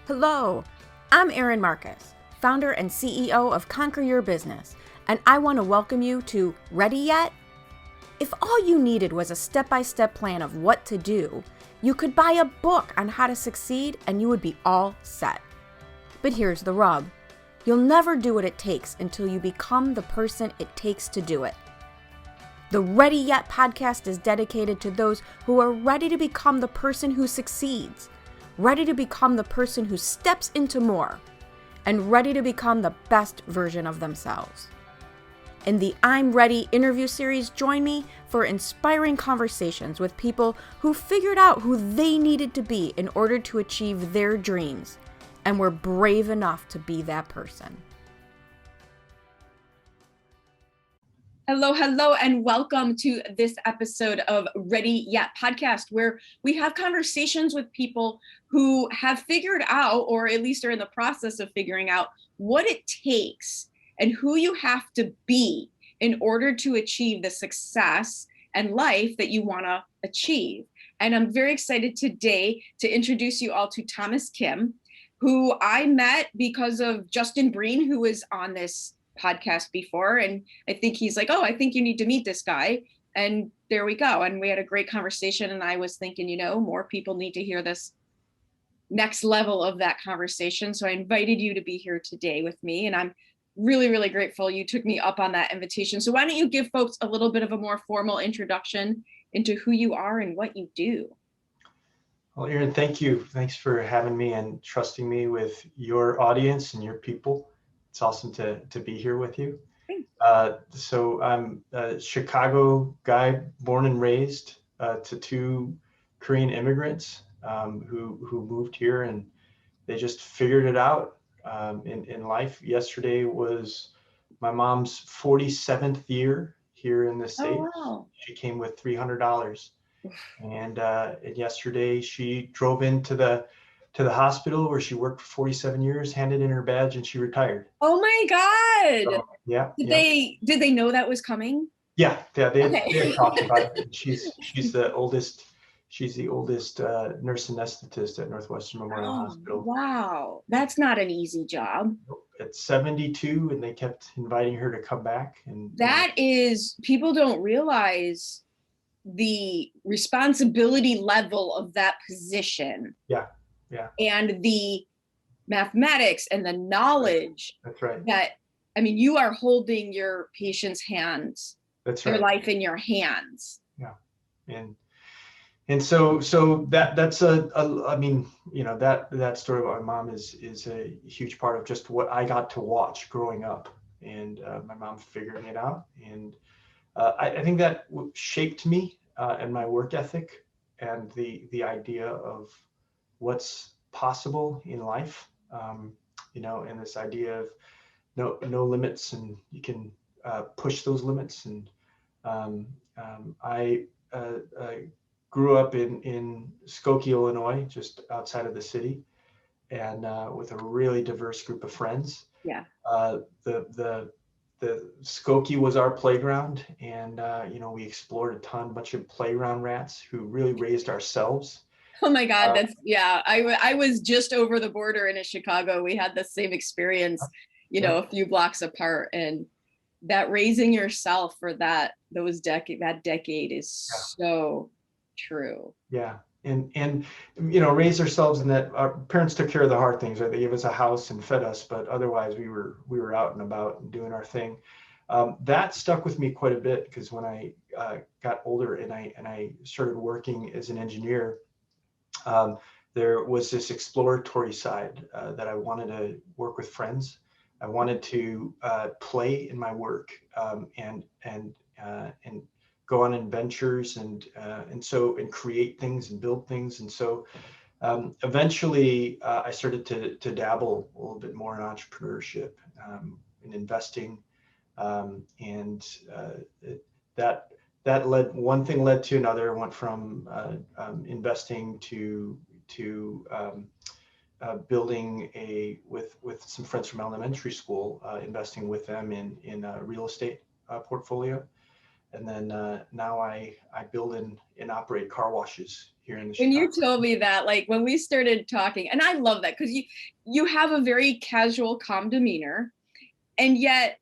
Hello, I'm Erin Marcus, founder and CEO of Conquer Your Business, and I want to welcome you to Ready Yet? If all you needed was a step-by-step plan of what to do, you could buy a book on how to succeed and you would be all set. But here's the rub. You'll never do what it takes until you become the person it takes to do it. The Ready Yet podcast is dedicated to those who are ready to become the person who succeeds, ready to become the person who steps into more, and ready to become the best version of themselves. In the I'm Ready interview series, join me for inspiring conversations with people who figured out who they needed to be in order to achieve their dreams, and were brave enough to be that person. Hello, and welcome to this episode of Ready Yet podcast, where we have conversations with people who have figured out, or at least are in the process of figuring out, what it takes and who you have to be in order to achieve the success and life that you want to achieve. And I'm very excited today to introduce you all to Thomas Kim, who I met because of Justin Breen, who was on this podcast before. And I think he's like, oh, I think you need to meet this guy. And there we go. And we had a great conversation. And I was thinking, more people need to hear this next level of that conversation. So I invited you to be here today with me. And I'm really, really grateful you took me up on that invitation. So why don't you give folks a little bit of a more formal introduction into who you are and what you do? Well, Erin, thank you. Thanks for having me and trusting me with your audience and your people. It's awesome to be here with you. So I'm a Chicago guy, born and raised to two Korean immigrants who moved here, and they just figured it out in life. Yesterday was my mom's 47th year here in the States. Oh, wow. She came with $300. And yesterday she drove into the hospital where she worked for 47 years, handed in her badge, and she retired. Oh my God. So, yeah. Did they know that was coming? Yeah. They had talked about it. She's the oldest. She's the oldest nurse anesthetist at Northwestern Memorial Hospital. Wow, that's not an easy job. At 72, and they kept inviting her to come back. And that is, people don't realize the responsibility level of that position. Yeah. And the mathematics and the knowledge. That's right. You are holding your patient's hands. That's right. Your life in your hands. Yeah. And so that's that story about my mom is a huge part of just what I got to watch growing up, and my mom figuring it out. And I think that shaped me and my work ethic and the idea of what's possible in life, and this idea of no limits, and you can push those limits. And I grew up in Skokie, Illinois, just outside of the city, and with a really diverse group of friends. Yeah. The Skokie was our playground, and we explored a bunch of playground rats who really raised ourselves. Oh my God, I was just over the border in Chicago. We had the same experience, a few blocks apart, and that raising yourself for that decade is so true. Yeah. And raise ourselves in that our parents took care of the hard things, right? They gave us a house and fed us, but otherwise we were out and about and doing our thing. That stuck with me quite a bit, because when I got older and I started working as an engineer, there was this exploratory side that I wanted to work with friends. I wanted to play in my work and go on adventures and create things and build things. And so eventually I started to dabble a little bit more in entrepreneurship and investing. That led, one thing led to another. I went from investing to building with some friends from elementary school, investing with them in a real estate portfolio. And then now I build and operate car washes here in the When you Chicago. told me that, like when we started talking, and I love that because you have a very casual, calm demeanor, and yet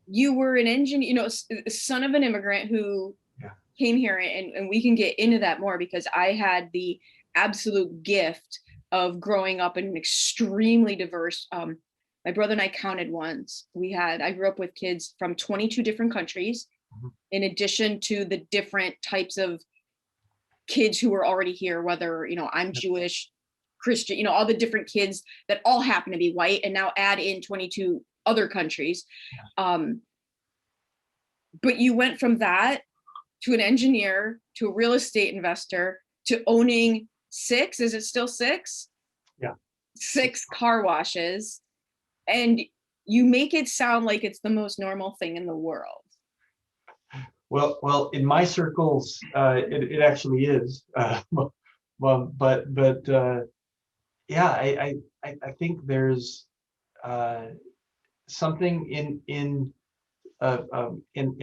you were an engineer, son of an immigrant who Yeah. came here, and we can get into that more because I had the absolute gift of growing up in an extremely diverse. My brother and I counted once. I grew up with kids from 22 different countries, Mhm. in addition to the different types of kids who were already here, whether, I'm Jewish, Christian, all the different kids that all happen to be white, and now add in 22 other countries. Um, but you went from that to an engineer to a real estate investor to owning six, is it still six? Yeah. Six car washes. And you make it sound like it's the most normal thing in the world. Well, in my circles, it actually is. But yeah, I think there's something in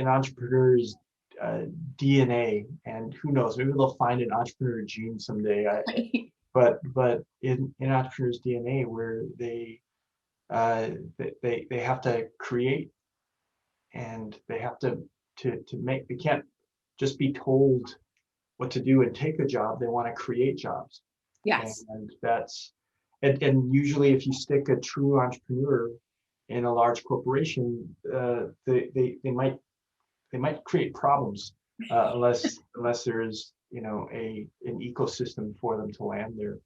entrepreneurs' DNA, and who knows, maybe they'll find an entrepreneur gene someday. But in entrepreneurs' DNA, where they have to create, and they have to make. They can't just be told what to do and take a job. They want to create jobs, Yes. and and usually if you stick a true entrepreneur in a large corporation, they might create problems unless there's an ecosystem for them to land there.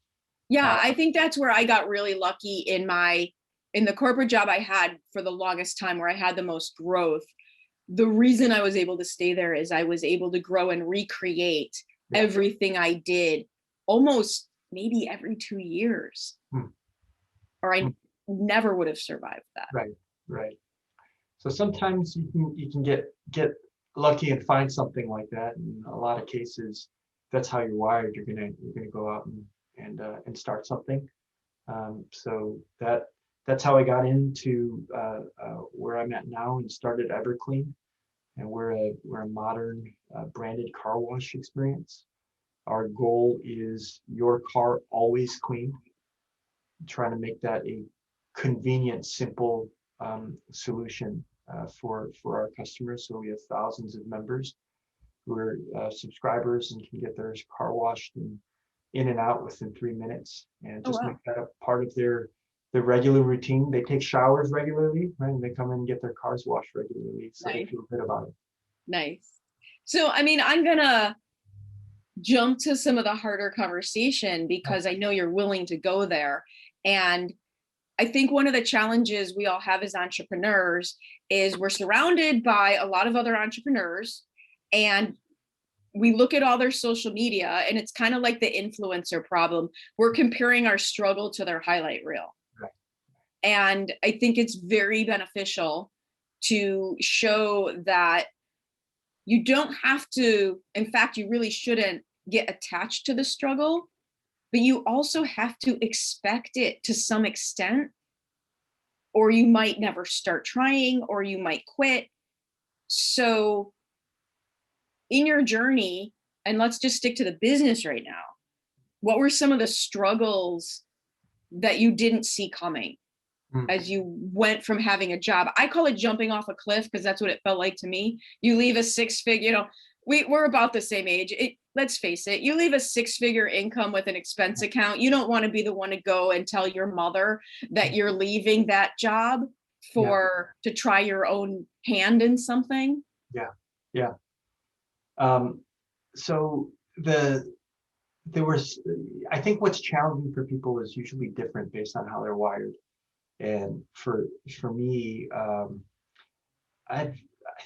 Yeah, I think that's where I got really lucky in the corporate job I had for the longest time, where I had the most growth. The reason I was able to stay there is I was able to grow and recreate Yeah. everything I did almost maybe every 2 years, Hmm. or Hmm. I never would have survived that. Right. So sometimes you can get lucky and find something like that. In a lot of cases, that's how you're wired. You're gonna go out and start something. So that's how I got into where I'm at now and started Everclean. And we're a modern branded car wash experience. Our goal is your car always clean. Trying to make that a convenient, simple solution for our customers. So we have thousands of members who are subscribers and can get their car washed and in and out within 3 minutes, and Oh, just wow. make that a part of their regular routine. They take showers regularly, right? And they come in and get their cars washed regularly, so they Nice. feel good about it. Nice. So, I mean, I'm gonna jump to some of the harder conversation because I know you're willing to go there. And I think one of the challenges we all have as entrepreneurs is we're surrounded by a lot of other entrepreneurs, and we look at all their social media, and it's kind of like the influencer problem. We're comparing our struggle to their highlight reel. Right. And I think it's very beneficial to show that you don't have to, in fact, you really shouldn't get attached to the struggle, but you also have to expect it to some extent, or you might never start trying, or you might quit. So, in your journey, and let's just stick to the business right now, what were some of the struggles that you didn't see coming Mm. as you went from having a job? I call it jumping off a cliff because that's what it felt like to me. You leave a six-figure, we're about the same age. Let's face it, you leave a six-figure income with an expense account. You don't want to be the one to go and tell your mother that you're leaving that job Yeah, to try your own hand in something. yeah, yeah. Um, so there was, I think what's challenging for people is usually different based on how they're wired. And for me, I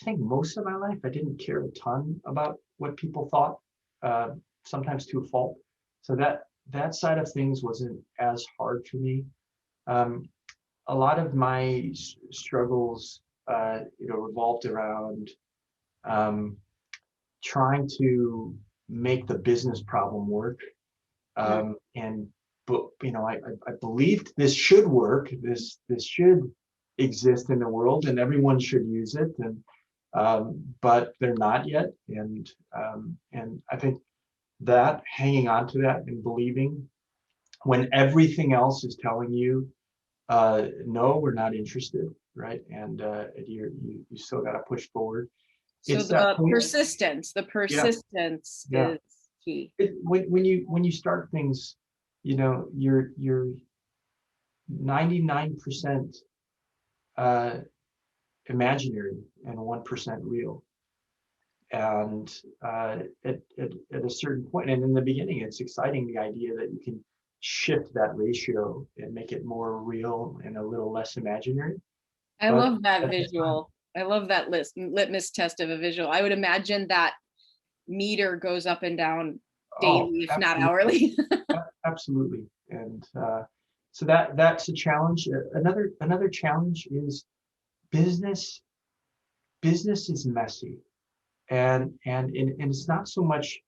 think most of my life I didn't care a ton about what people thought, uh, sometimes to a fault. So that side of things wasn't as hard for me. Um, a lot of my struggles, revolved around um, trying to make the business problem work. And but I believed this should work. This should exist in the world, and everyone should use it. And but they're not yet. And I think that hanging on to that and believing when everything else is telling you, no, we're not interested, right? And you still got to push forward. So It's that point. the Yeah, persistence yeah. is key. When you start things, you're 99% imaginary and 1% real. And at a certain point, and in the beginning, it's exciting, the idea that you can shift that ratio and make it more real and a little less imaginary. I But love that at the time, visual. I love that litmus test of a visual. I would imagine that meter goes up and down oh, daily, if not absolutely, hourly. absolutely. And so that's a challenge. Another challenge is business. Business is messy, and it's not so much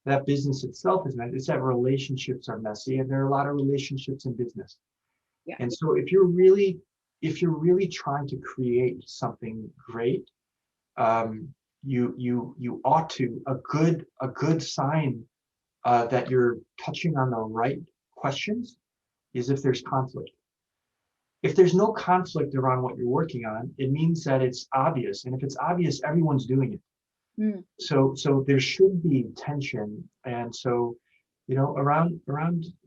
that business itself is messy, it's that relationships are messy, and there are a lot of relationships in business. Yeah. And so if you're really trying to create something great, you ought to, a good sign that you're touching on the right questions is if there's conflict. If there's no conflict around what you're working on, it means that it's obvious. And if it's obvious, everyone's doing it. Mm. So there should be tension. And so, around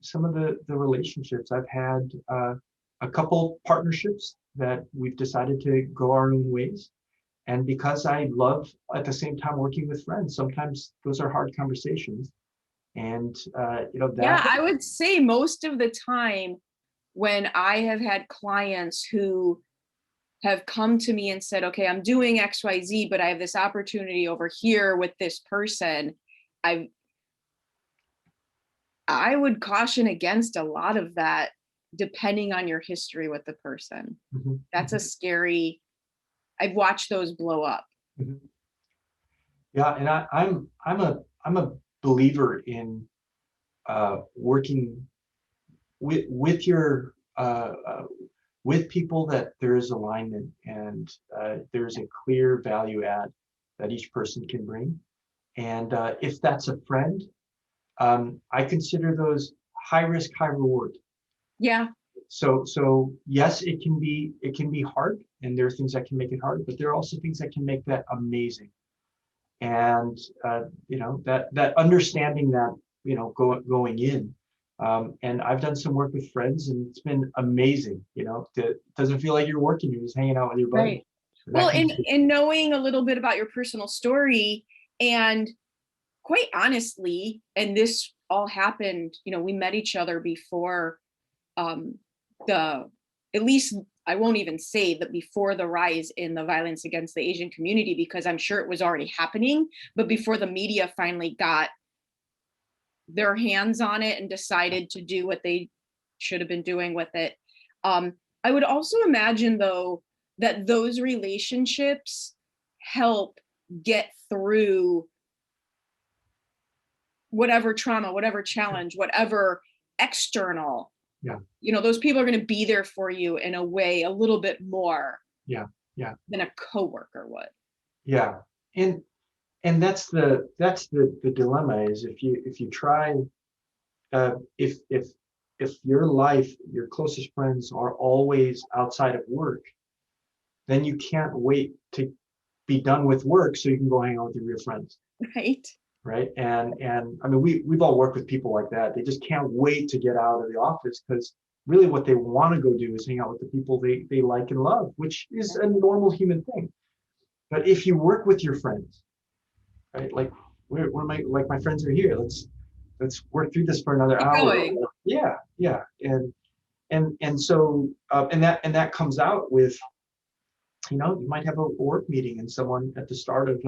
some of the relationships, I've had a couple partnerships that we've decided to go our own ways. And because I love at the same time working with friends, sometimes those are hard conversations. And Yeah, that I would say most of the time when I have had clients who have come to me and said, okay, I'm doing XYZ, but I have this opportunity over here with this person, I would caution against a lot of that, depending on your history with the person. Mhm, That's a mhm, scary, I've watched those blow up. mhm. Yeah, and I'm a believer in working with your with people that there is alignment and there's a clear value add that each person can bring. And if that's a friend, I consider those high risk, high reward. Yeah. So yes, it can be hard, and there are things that can make it hard, but there are also things that can make that amazing. And that understanding that going in. And I've done some work with friends, and it's been amazing. It doesn't feel like you're working; you're just hanging out with your buddy. Right. That Well, can in knowing a little bit about your personal story, and quite honestly, and this all happened, we met each other before um, the, at least I won't even say that before the rise in the violence against the Asian community, because I'm sure it was already happening, but before the media finally got their hands on it and decided to do what they should have been doing with it. Um, I would also imagine, though, that those relationships help get through whatever trauma, whatever challenge, whatever external. yeah, Those people are going to be there for you in a way a little bit more yeah, yeah, than a coworker would. yeah. And that's the dilemma is if you try if your life, your closest friends are always outside of work, then you can't wait to be done with work so you can go hang out with your real friends, Right. right? And I mean, we've all worked with people like that. They just can't wait to get out of the office because really what they want to go do is hang out with the people they like and love, which is a normal human thing. But if you work with your friends, right, like my friends are here, let's work through this for another Keep hour. going. Yeah, yeah. And so and that comes out with, you might have a work meeting and someone at the start of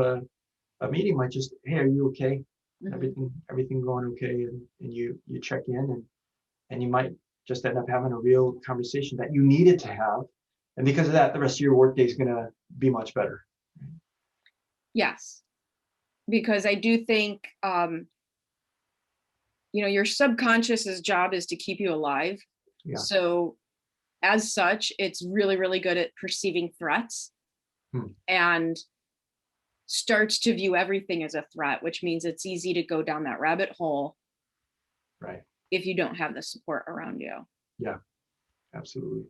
a meeting might just, hey, are you okay? Mhm. Everything going okay? And you check in, and you might just end up having a real conversation that you needed to have. And because of that, the rest of your workday is going to be much better. Yes, because I do think your subconscious's job is to keep you alive. Yeah. So as such, it's really, really good at perceiving threats Hmm. and starts to view everything as a threat, which means it's easy to go down that rabbit hole. Right. If you don't have the support around you. Yeah, absolutely.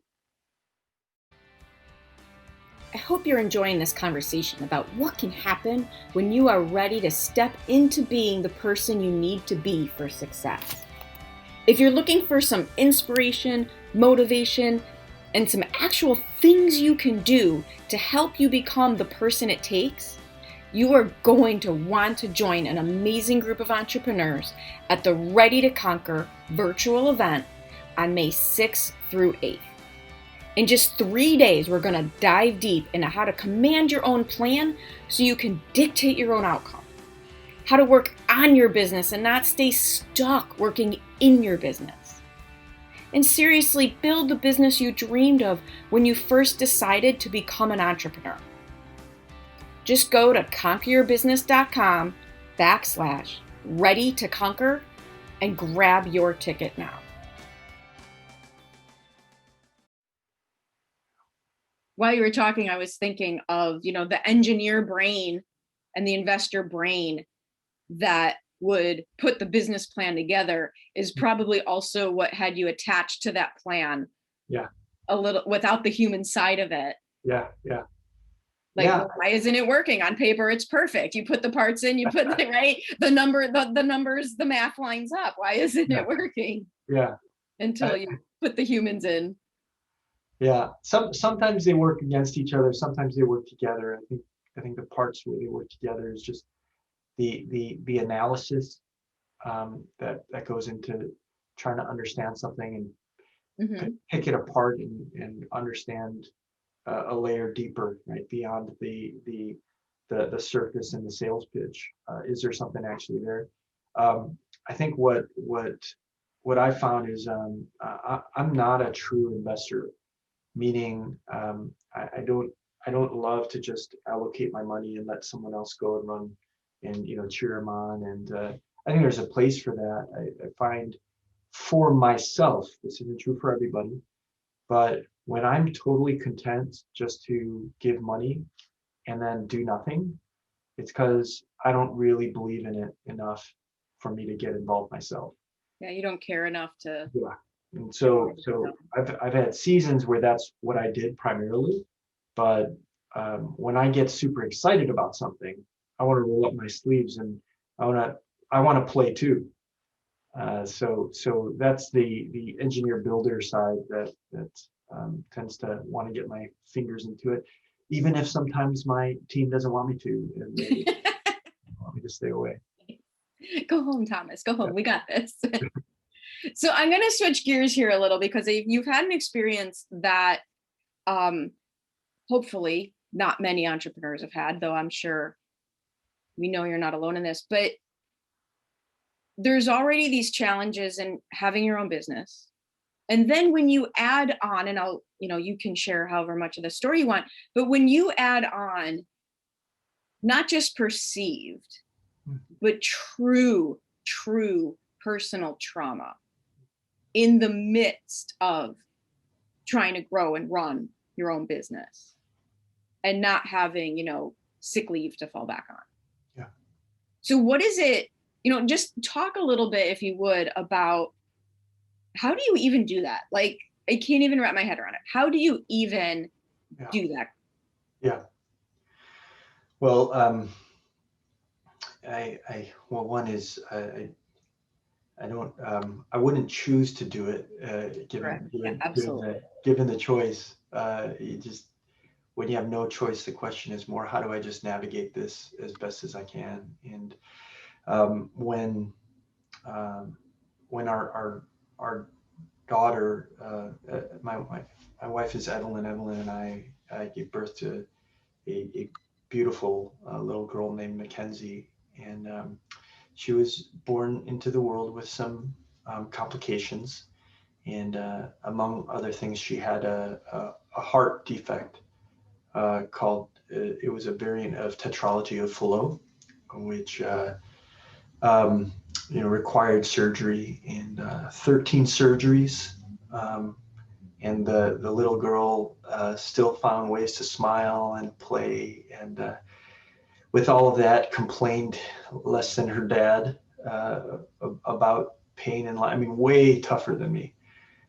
I hope you're enjoying this conversation about what can happen when you are ready to step into being the person you need to be for success. If you're looking for some inspiration, motivation, and some actual things you can do to help you become the person it takes, you are going to want to join an amazing group of entrepreneurs at the Ready to Conquer virtual event on May 6th through 8th. In just 3 days, we're going to dive deep into how to command your own plan so you can dictate your own outcome, how to work on your business and not stay stuck working in your business, and seriously build the business you dreamed of when you first decided to become an entrepreneur. Just go to conqueryourbusiness.com/ready to conquer and grab your ticket now. While you were talking, I was thinking of, the engineer brain and the investor brain that would put the business plan together is probably also what had you attached to that plan. Yeah. A little without the human side of it. Yeah. Well, why isn't it working? On paper, it's perfect. You put the parts in, you put the right, the numbers, the math lines up. Why isn't it working? Yeah. Until you put the humans in. Yeah. Sometimes they work against each other. Sometimes they work together. I think the parts where they work together is just the analysis that goes into trying to understand something and pick it apart and understand a layer deeper, right, beyond the surface and the sales pitch. Is there something actually there? I think what I found is I'm not a true investor, meaning I don't love to just allocate my money and let someone else go and run and cheer them on. And I think there's a place for that. I find for myself, this isn't true for everybody, but when I'm totally content just to give money and then do nothing, it's because I don't really believe in it enough for me to get involved myself. Yeah, you don't care enough to. Yeah. And so I've had seasons where that's what I did primarily, but when I get super excited about something, I want to roll up my sleeves and I want to play too. So that's the engineer builder side that tends to want to get my fingers into it, even if sometimes my team doesn't want me to, and they want me to stay away. Go home, Thomas. Go home. Yeah. We got this. So I'm going to switch gears here a little because you've had an experience that hopefully not many entrepreneurs have had, though I'm sure we know you're not alone in this, but there's already these challenges in having your own business. And then when you add on, and you can share however much of the story you want, but when you add on not just perceived, but true personal trauma in the midst of trying to grow and run your own business and not having, sick leave to fall back on. Yeah. So what is it, just talk a little bit, if you would, about how do you even do that? Like, I can't even wrap my head around it. How do you even do that? Yeah. Well, I wouldn't choose to do it, given the choice. When you have no choice, the question is more, how do I just navigate this as best as I can? And when our daughter, my wife is Evelyn and I gave birth to a beautiful little girl named Mackenzie, and she was born into the world with some complications, and among other things, she had a heart defect called, it was a variant of tetralogy of Fallot, which required surgery, and 13 surgeries. And the little girl still found ways to smile and play. And with all of that, complained less than her dad about pain and life. I mean, way tougher than me.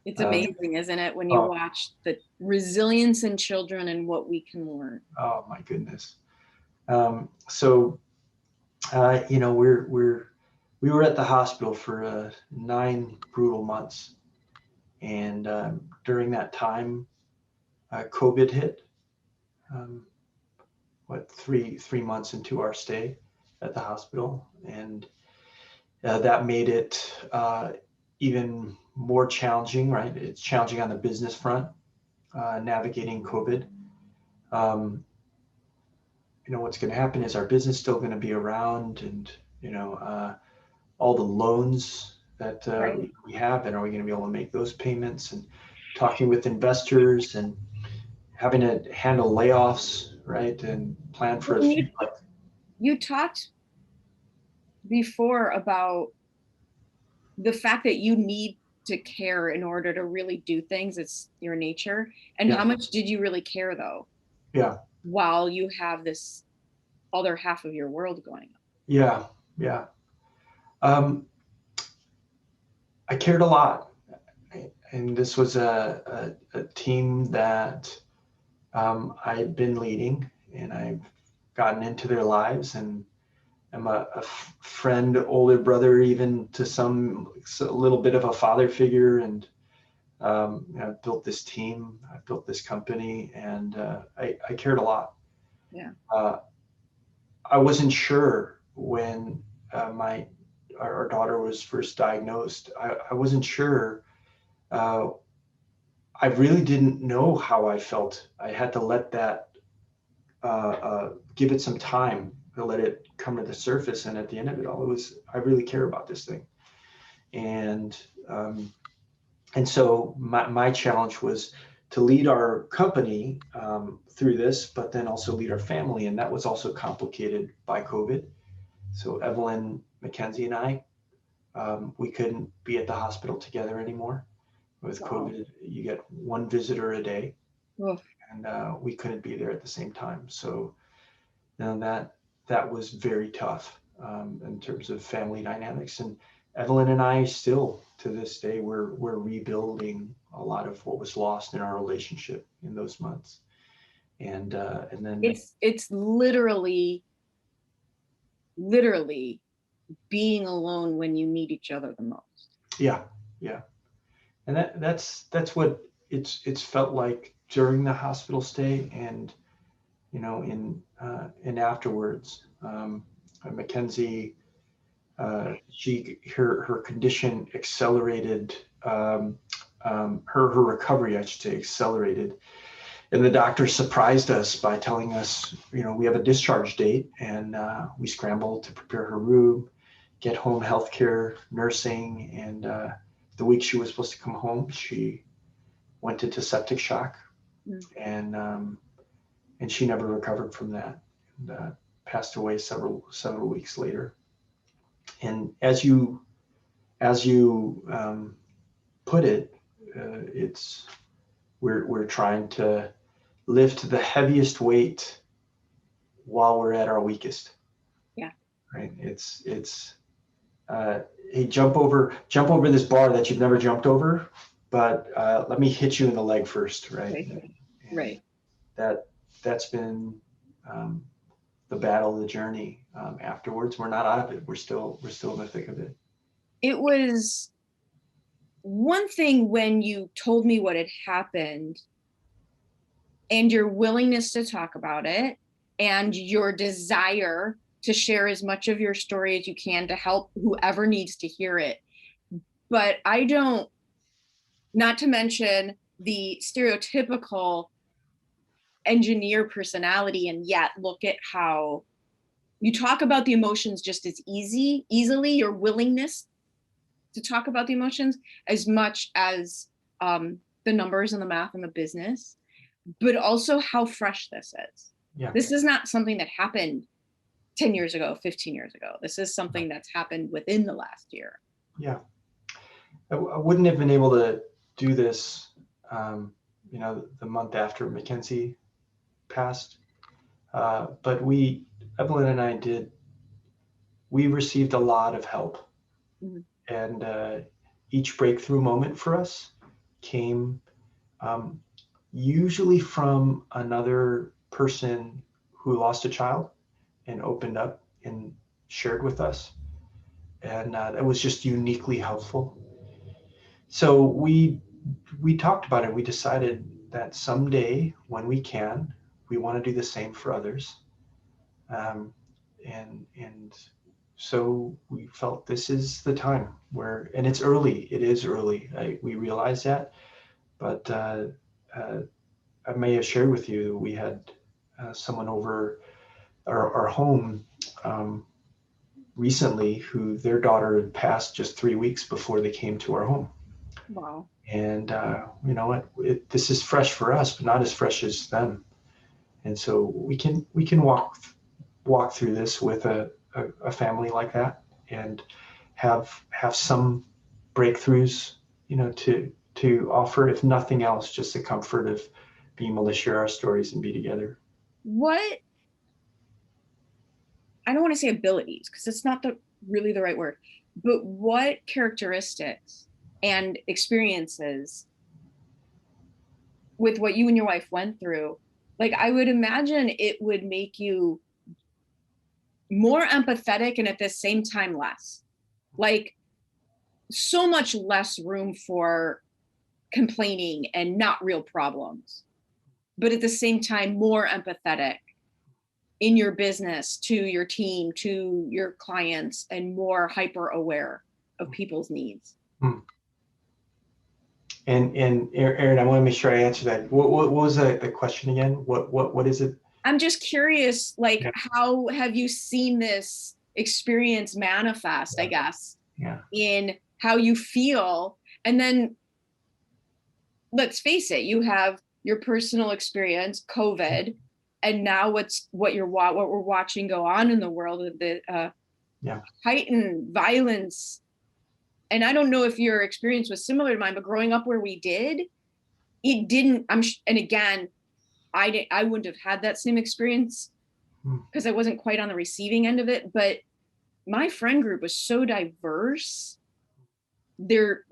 It's amazing, isn't it, when you watch the resilience in children and what we can learn. Oh my goodness. So you know, we were at the hospital for 9 brutal months, and during that time, COVID hit. Three months into our stay at the hospital, and that made it even more challenging. Right, it's challenging on the business front, navigating COVID. You know, what's going to happen is our business still going to be around, and you know, all the loans that we have, and are we going to be able to make those payments, and talking with investors and having to handle layoffs, right, and plan for a few. You talked before about the fact that you need to care in order to really do things. It's your nature. And how much did you really care, though? Yeah. While you have this other half of your world going on. Yeah. I cared a lot, and this was a team that I'd been leading, and I've gotten into their lives, and I'm a friend, older brother, even to a little bit of a father figure, and I've built this team, I've built this company, and I cared a lot. Yeah. I wasn't sure when our daughter was first diagnosed. I wasn't sure. I really didn't know how I felt. I had to let that give it some time to let it come to the surface. And at the end of it all, I really care about this thing. And so my challenge was to lead our company through this, but then also lead our family. And that was also complicated by COVID. So Evelyn, Mackenzie, and I, we couldn't be at the hospital together anymore. With COVID, you get one visitor a day, and we couldn't be there at the same time. So that was very tough in terms of family dynamics. And Evelyn and I still, to this day, we're rebuilding a lot of what was lost in our relationship in those months. And then it's literally being alone when you need each other the most. Yeah. And that's what it's felt like during the hospital stay, and you know, in afterwards. Mackenzie, her condition accelerated, her recovery, I should say, accelerated. And the doctor surprised us by telling us, you know, we have a discharge date, and we scrambled to prepare her room, get home healthcare, nursing, and the week she was supposed to come home, she went into septic shock, and she never recovered from that, and passed away several weeks later. And as you put it, we're trying to lift the heaviest weight while we're at our weakest. Yeah. Right. It's hey, jump over this bar that you've never jumped over, but let me hit you in the leg first. Right. Right. That's been the battle, the journey. Afterwards, we're not out of it. We're still in the thick of it. It was one thing when you told me what had happened, and your willingness to talk about it, and your desire to share as much of your story as you can to help whoever needs to hear it. But not to mention the stereotypical engineer personality, and yet look at how you talk about the emotions just as easily, your willingness to talk about the emotions as much as the numbers and the math and the business, but also how fresh this is. Yeah. This is not something that happened 10 years ago, 15 years ago. This is something that's happened within the last year. Yeah. I wouldn't have been able to do this, you know, the month after Mackenzie passed. But Evelyn and I we received a lot of help. Mhm. And each breakthrough moment for us came um, usually from another person who lost a child and opened up and shared with us. And that was just uniquely helpful. So we talked about it. We decided that someday when we can, we want to do the same for others. Um, and so we felt this is the time and it's early. It is early. We realize that, but uh, I may have shared with you, we had someone over our home um, recently who their daughter had passed just 3 weeks before they came to our home. Wow. And you know what? This is fresh for us, but not as fresh as them. And so we can walk through this with a family like that and have some breakthroughs, to offer, if nothing else, just the comfort of being able to share our stories and be together. What, I don't want to say abilities because it's not really the right word, but what characteristics and experiences with what you and your wife went through, like I would imagine it would make you more empathetic and at the same time less. Like so much less room for complaining and not real problems, but at the same time more empathetic in your business to your team, to your clients, and more hyper aware of people's needs. Hmm. And Erin, I want to make sure I answer that. What was the question again? What is it? I'm just curious, like, Yeah, how have you seen this experience manifest, I yeah, guess, yeah. in how you feel? And then let's face it, you have your personal experience, COVID, and now what we're watching go on in the world of the Yeah. heightened violence. And I don't know if your experience was similar to mine, but growing up where we did, it didn't. And again, I wouldn't have had that same experience Hmm. because I wasn't quite on the receiving end of it. But my friend group was so diverse, there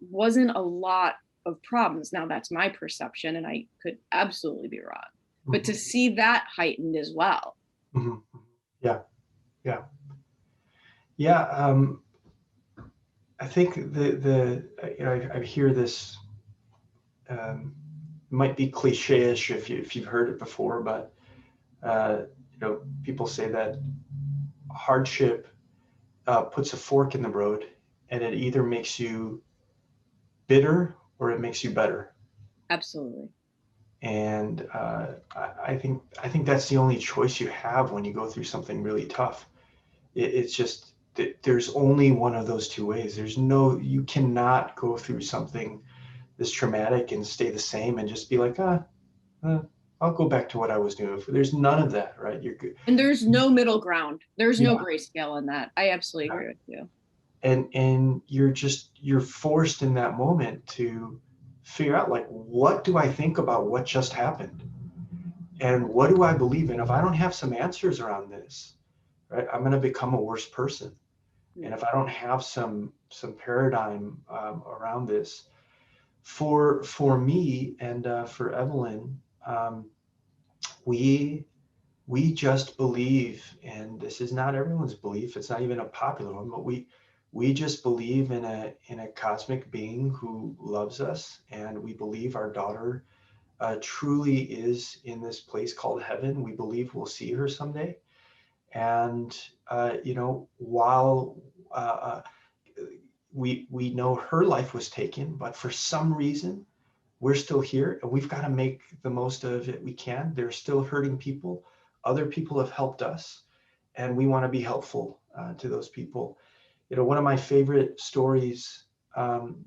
wasn't a lot of problems. Now that's my perception, and I could absolutely be wrong. But to see that heightened as well. Hmm. Yeah, yeah, yeah. I think I hear this, might be cliche-ish if you've heard it before, but people say that hardship puts a fork in the road, and it either makes you bitter or it makes you better. Absolutely. And I think that's the only choice you have when you go through something really tough. It's just there's only one of those two ways. You cannot go through something this traumatic and stay the same and just be like, I'll go back to what I was doing. There's none of that, right? You're good. And there's no middle ground. There's no Yeah. grayscale in that. I absolutely Yeah. agree with you. And you're forced in that moment to figure out, like, what do I think about what just happened? And what do I believe in? If I don't have some answers around this, right, I'm going to become a worse person. And if I don't have some paradigm around this, for me and for Evelyn, we we just believe, and this is not everyone's belief. It's not even a popular one, but we just believe in a cosmic being who loves us, and we believe our daughter truly is in this place called heaven. We believe we'll see her someday. And while we know her life was taken, but for some reason we're still here, and we've got to make the most of it we can. There's still hurting people. Other people have helped us, and we want to be helpful to those people. One of my favorite stories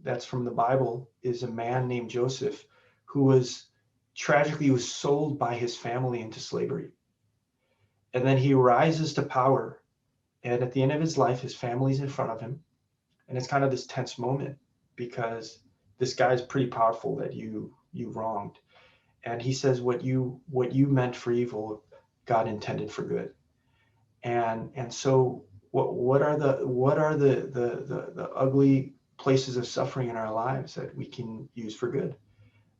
that's from the Bible is a man named Joseph who was sold by his family into slavery. And then he rises to power. And at the end of his life, his family's in front of him. And it's kind of this tense moment because this guy's pretty powerful that you wronged. And he says, what you meant for evil, God intended for good. And so what are the ugly places of suffering in our lives that we can use for good?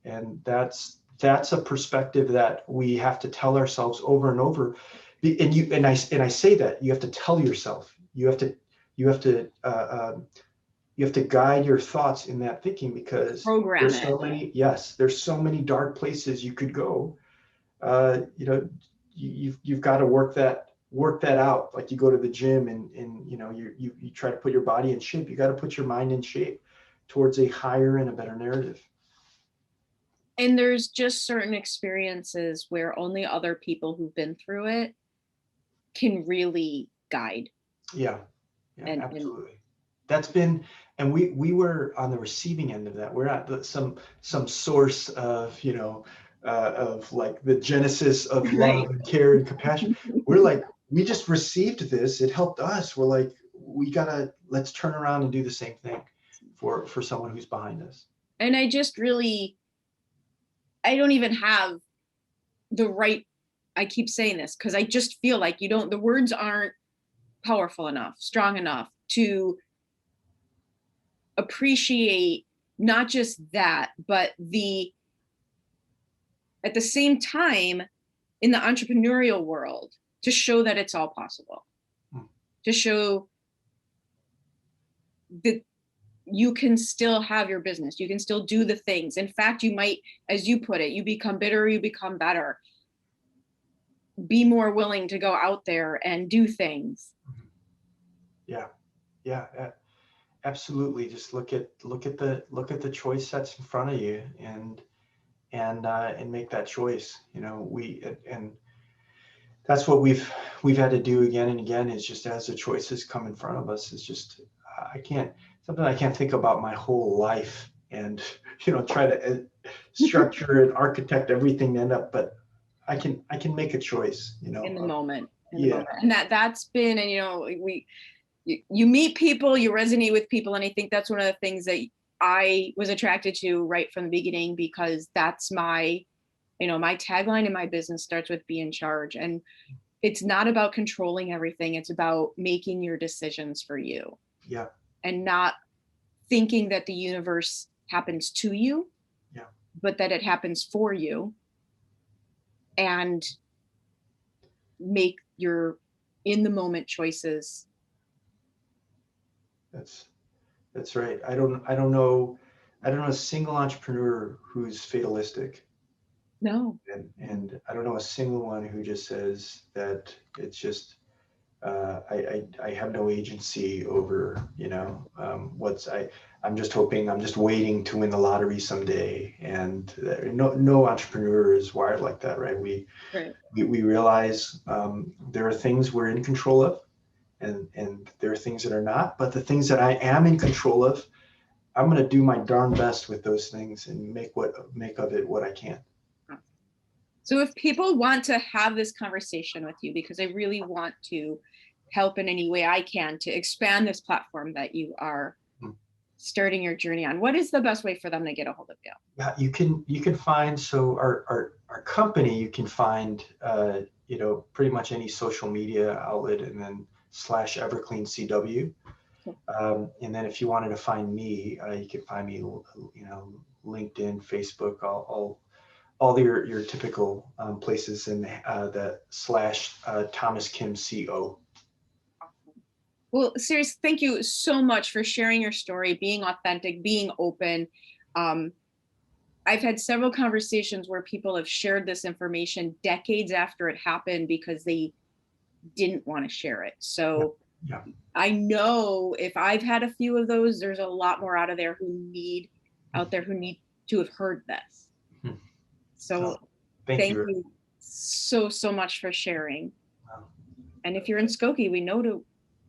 And that's a perspective that we have to tell ourselves over and over. And I say that you have to tell yourself, you have to guide your thoughts in that thinking, because there's so many dark places you could go. You've got to work that out. Like you go to the gym and you try to put your body in shape. You got to put your mind in shape towards a higher and a better narrative. And there's just certain experiences where only other people who've been through it can really guide. Yeah, absolutely. That's been, and we were on the receiving end of that. We're at some source of, of like the genesis of love and care and compassion. We're like, we just received this. It helped us. We're like, let's turn around and do the same thing for someone who's behind us. And I don't even have the right, I keep saying this because I just feel like the words aren't powerful enough, strong enough to appreciate not just that, but at the same time in the entrepreneurial world, to show that it's all possible, to show that you can still have your business. You can still do the things. In fact, you might, as you put it, you become bitter, you become better. Be more willing to go out there and do things. Yeah, absolutely. Just look at the choice that's in front of you and make that choice. And that's what we've had to do again and again, is just as the choices come in front of us, is just something I can't think about my whole life and try to structure and architect everything to end up, but I can make a choice, in the moment. And that's been, and you meet people, you resonate with people, and I think that's one of the things that I was attracted to right from the beginning, because that's my tagline in my business starts with be in charge. And it's not about controlling everything. It's about making your decisions for you. Yeah. And not thinking that the universe happens to you, but that it happens for you, and make your in the moment choices. That's right. I don't know a single entrepreneur who's fatalistic. No. And I don't know a single one who just says that it's just I have no agency over, I'm just hoping, I'm just waiting to win the lottery someday. And no entrepreneur is wired like that, right? We realize there are things we're in control of, and there are things that are not, but the things that I am in control of, I'm going to do my darn best with those things and make of it what I can. So if people want to have this conversation with you, because I really want to help in any way I can to expand this platform that you are starting your journey on, what is the best way for them to get a hold of you? Yeah, you can find, so our company, you can find, pretty much any social media outlet, and then /EvercleanCW. And then if you wanted to find me, you can find me, LinkedIn, Facebook, all your typical places, in the /Thomas Kim CO. Well, seriously, thank you so much for sharing your story, being authentic, being open. I've had several conversations where people have shared this information decades after it happened because they didn't want to share it. So I know if I've had a few of those, there's a lot more out there who need to have heard this. So thank you so much for sharing. Wow. And if you're in Skokie,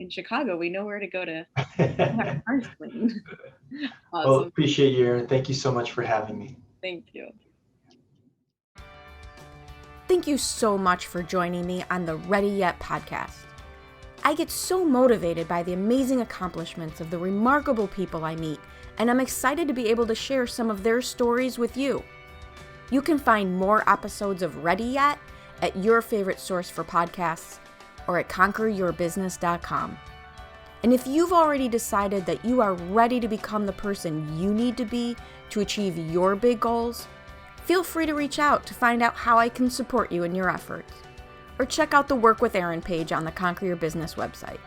in Chicago, we know where to go to have cars cleaned. Awesome. Well, appreciate you, Erin. Thank you so much for having me. Thank you. Thank you so much for joining me on the Ready Yet podcast. I get so motivated by the amazing accomplishments of the remarkable people I meet, and I'm excited to be able to share some of their stories with you. You can find more episodes of Ready Yet at your favorite source for podcasts or at conqueryourbusiness.com. And if you've already decided that you are ready to become the person you need to be to achieve your big goals, feel free to reach out to find out how I can support you in your efforts. Or check out the Work with Erin page on the Conquer Your Business website.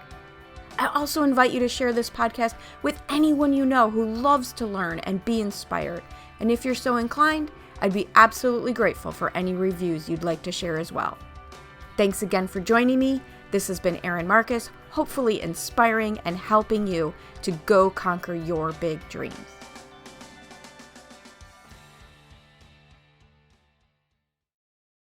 I also invite you to share this podcast with anyone you know who loves to learn and be inspired. And if you're so inclined, I'd be absolutely grateful for any reviews you'd like to share as well. Thanks again for joining me. This has been Erin Marcus, hopefully inspiring and helping you to go conquer your big dreams.